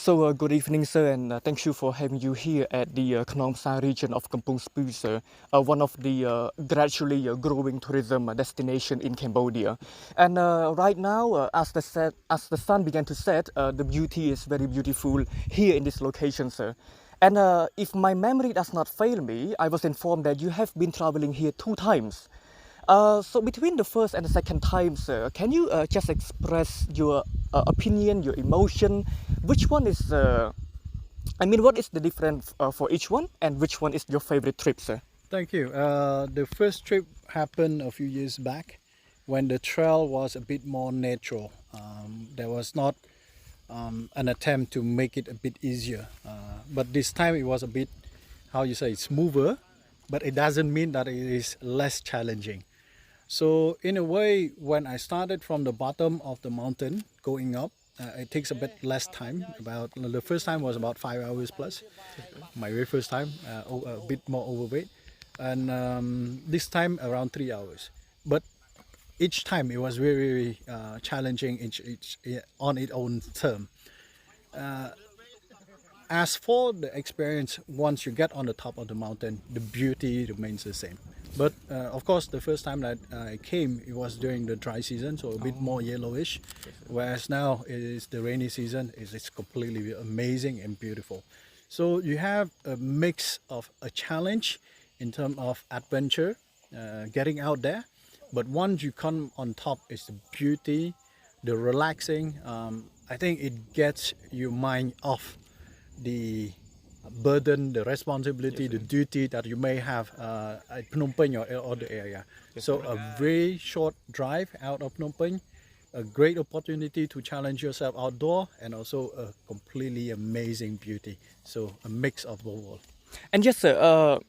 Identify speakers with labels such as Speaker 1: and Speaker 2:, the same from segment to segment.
Speaker 1: Good evening, sir, and thank you for having you here at the Khnang Phsar region of Kampong Speu, sir, one of the gradually growing tourism destination in Cambodia. And right now, as the sun began to set, the beauty is very beautiful here in this location, sir. And if my memory does not fail me, I was informed that you have been traveling here 2 times. So between the first and the second time, sir, can you just express your opinion, your emotion? Which one is, what is the difference for each one, and which one is your favorite trip, sir?
Speaker 2: Thank you. The first trip happened a few years back when the trail was a bit more natural. There was not an attempt to make it a bit easier. But this time it was a bit, smoother, but it doesn't mean that it is less challenging. So in a way, when I started from the bottom of the mountain going up, it takes a bit less time. The first time was about 5 hours plus. My very first time, a bit more overweight, and this time around 3 hours. But each time it was very, very challenging on its own term. As for the experience, once you get on the top of the mountain, the beauty remains the same. But of course, the first time that I came, it was during the dry season, so a bit more yellowish. Whereas now it is the rainy season. It's completely amazing and beautiful. So you have a mix of a challenge in terms of adventure, getting out there. But once you come on top, it's the beauty, the relaxing. I think it gets your mind off the burden, the responsibility, the duty that you may have at Phnom Penh or other area. So a very short drive out of Phnom Penh, a great opportunity to challenge yourself outdoor, and also a completely amazing beauty. So a mix of both worlds.
Speaker 1: And yes, sir,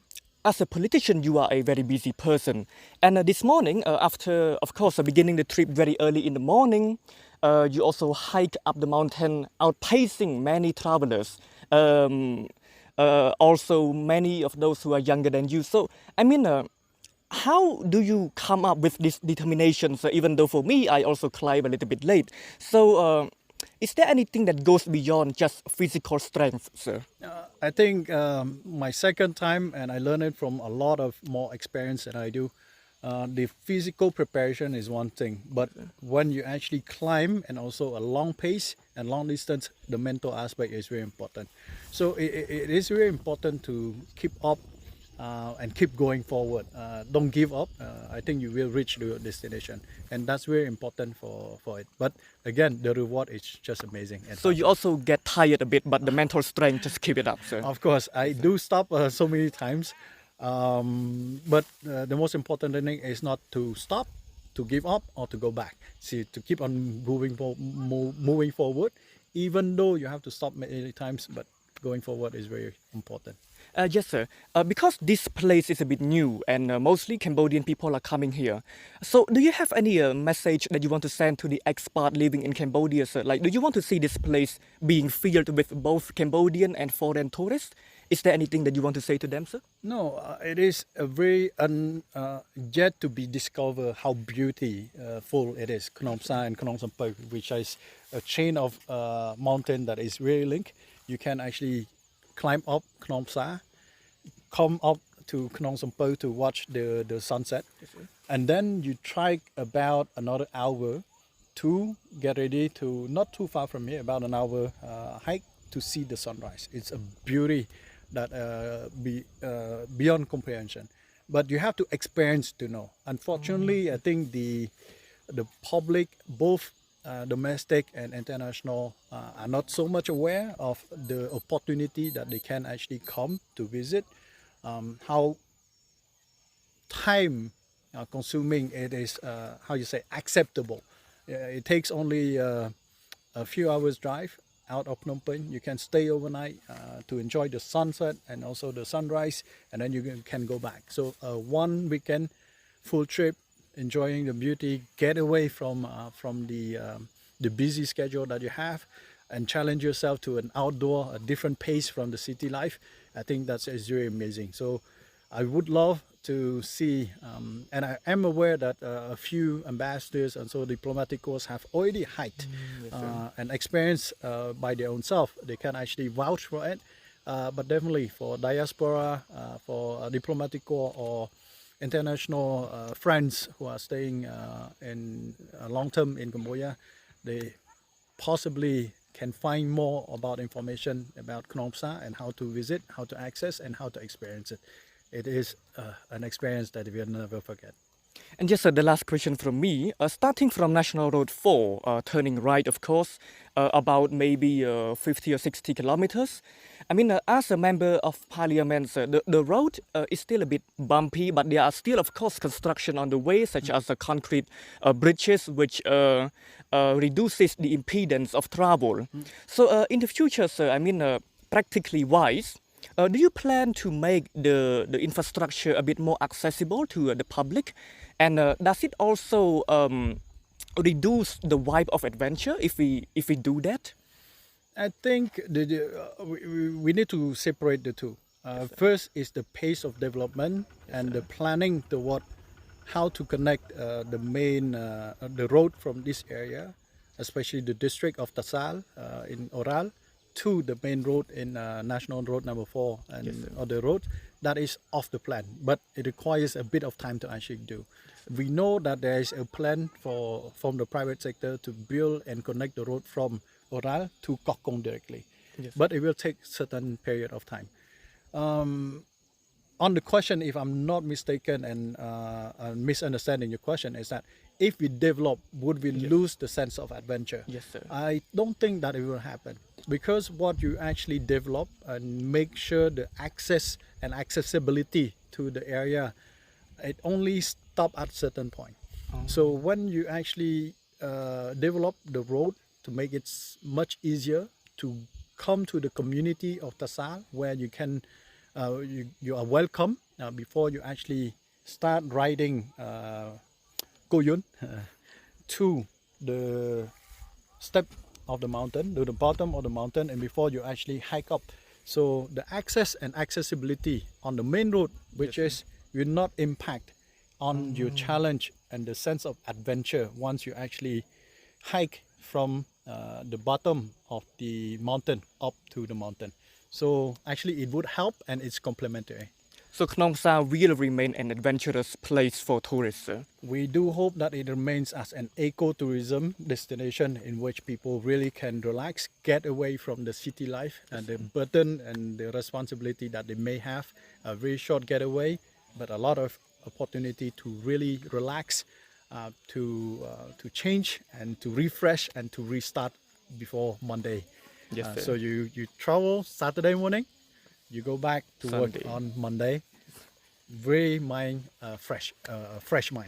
Speaker 1: as a politician, you are a very busy person. And this morning, after, of course, beginning the trip very early in the morning, you also hike up the mountain, outpacing many travelers. Also many of those who are younger than you. So, how do you come up with this determination? So even though for me, I also climb a little bit late. So, is there anything that goes beyond just physical strength, sir?
Speaker 2: I think my second time, and I learned it from a lot of more experience than I do. The physical preparation is one thing, but when you actually climb, and also a long pace and long distance, the mental aspect is very important. So it is very important to keep up and keep going forward. Don't give up. I think you will reach the destination, and that's very important for it. But again, the reward is just amazing.
Speaker 1: So you also get tired a bit, but the mental strength, just keep it up, sir.
Speaker 2: Of course, I do stop so many times. But the most important thing is not to stop, to give up, or to go back. See, to keep on moving forward, even though you have to stop many times, but going forward is very important.
Speaker 1: Yes, sir. Because this place is a bit new and mostly Cambodian people are coming here. So, do you have any message that you want to send to the expat living in Cambodia, sir? Like, do you want to see this place being filled with both Cambodian and foreign tourists? Is there anything that you want to say to them, sir?
Speaker 2: No, it is a very yet to be discovered how beautiful it is. Khnang Phsar and Khnang Phsar, which is a chain of mountain that is really linked. You can actually climb up Khnang Phsar, come up to Khnang Phsar to watch the sunset, and then you trek about another hour to get ready to, not too far from here, about an hour hike to see the sunrise. It's a beauty that beyond comprehension, but you have to experience to know. Unfortunately, I think the public, both domestic and international, are not so much aware of the opportunity that they can actually come to visit. How time consuming it is, acceptable. It takes only a few hours drive out of Phnom Penh. You can stay overnight to enjoy the sunset and also the sunrise, and then you can go back. So one weekend full trip, enjoying the beauty, get away from the busy schedule that you have, and challenge yourself to an outdoor, a different pace from the city life. I think that's very amazing. So I would love to see, and I am aware that a few ambassadors and so diplomatic corps have already hiked and experienced by their own self. They can actually vouch for it, but definitely for diaspora, for diplomatic corps or international friends who are staying in long term in Cambodia, they possibly can find more about information about Khnang Phsar and how to visit, how to access, and how to experience it. It is an experience that we'll never forget.
Speaker 1: And just the last question from me, starting from National Road 4, turning right, of course, about maybe 50 or 60 kilometers. I mean, as a member of parliament, the road is still a bit bumpy, but there are still, of course, construction on the way, such as the concrete bridges, which reduces the impedance of travel. So in the future, sir, I mean, practically wise, do you plan to make the infrastructure a bit more accessible to the public? And does it also reduce the vibe of adventure if we do that?
Speaker 2: I think we need to separate the two. First is the pace of development and the planning toward how to connect the main the road from this area, especially the district of Tasal in Oral, to the main road in National Road number 4 and other roads. That is off the plan, but it requires a bit of time to actually do. We know that there is a plan from the private sector to build and connect the road from Oral to Kampong directly, but it will take certain period of time. On the question, if I'm not mistaken and misunderstanding your question, is that if we develop, would we lose the sense of adventure?
Speaker 1: Yes, sir.
Speaker 2: I don't think that it will happen, because what you actually develop and make sure the access and accessibility to the area, it only stop at certain point. So when you actually develop the road to make it much easier to come to the community of Tasal, where you can you are welcome before you actually start riding Koyun to the step of the mountain, to the bottom of the mountain, and before you actually hike up. So the access and accessibility on the main road, which is will not impact on your challenge and the sense of adventure once you actually hike from the bottom of the mountain up to the mountain. So actually it would help, and it's complementary.
Speaker 1: So Khnang Phsar will remain an adventurous place for tourists, sir?
Speaker 2: We do hope that it remains as an ecotourism destination in which people really can relax, get away from the city life and the burden and the responsibility that they may have. A very short getaway, but a lot of opportunity to really relax, to change and to refresh and to restart before Monday.
Speaker 1: Yes, sir.
Speaker 2: So you travel Saturday morning, you go back to
Speaker 1: Sunday.
Speaker 2: work on Monday. Very fresh mind.